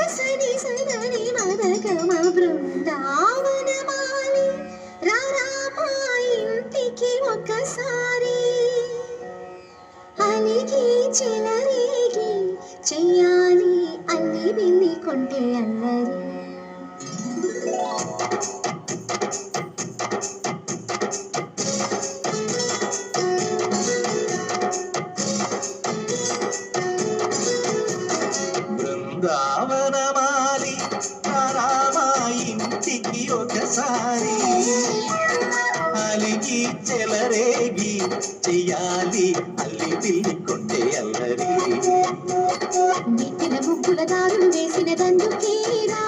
సరి సదని మదగమ బృందావనమాలి రారా మా ఇంటికి ఒకసారి అలిగి చెలరేగి చెయ్యాలి అల్లి బిల్లి కొంటే అల్లరి బృందావనమాలి రామా ఇంటికి ఒకసారి అలిగి చెలరేగి చెయ్యాలి అల్లి పిల్లి కొంటే అల్లరి నెట్టిన ముగ్గుల దారులు వేసిన దందుకేరా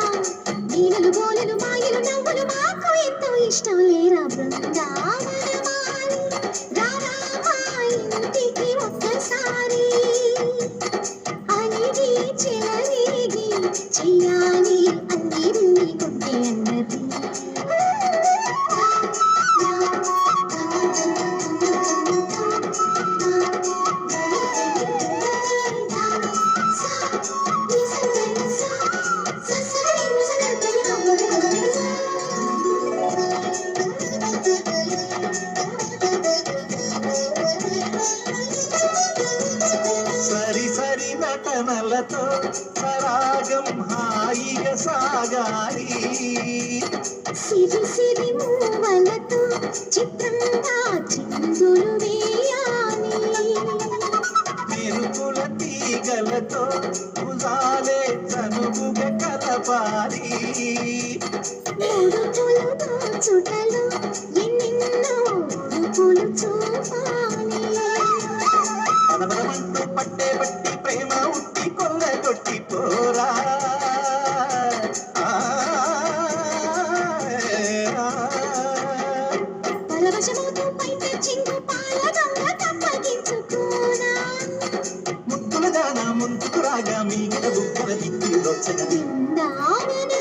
నీళ్ళు గోలలు మాయలు నవ్వులు మాకు ఎంతో ఇష్టం లేరా బృందావనమాలి రారా మా ఇంటికి ఒక్కసారి అలిగి చెలరేగి చెయ్యాలి అన్ని బిల్లి కొంటే అన్నది సరి సరి నటనలతో సరాగం హాయిగా సాగాలి సిరి సిరి మూవలతో చిత్రంగా చిందులు వేయాలి మెరుపుల తీగలతో భుజాలే చనువుగా కలపాలి ఉడుపులు దోచుటలు ఎన్నెన్నో ఉడుపులు చూపాలి పదపదమంటూ పట్టే పట్టి ప్రేమ ఉట్టి కొల్ల కొట్టి పోరా పరవశమవుతూ పైట చింగు పాల దొంగ తప్పగించుకోనా ముద్దుల దాన ముందుకు రాగా మీ బుక్కుల దిక్కులు దొచ్చగా బృందావన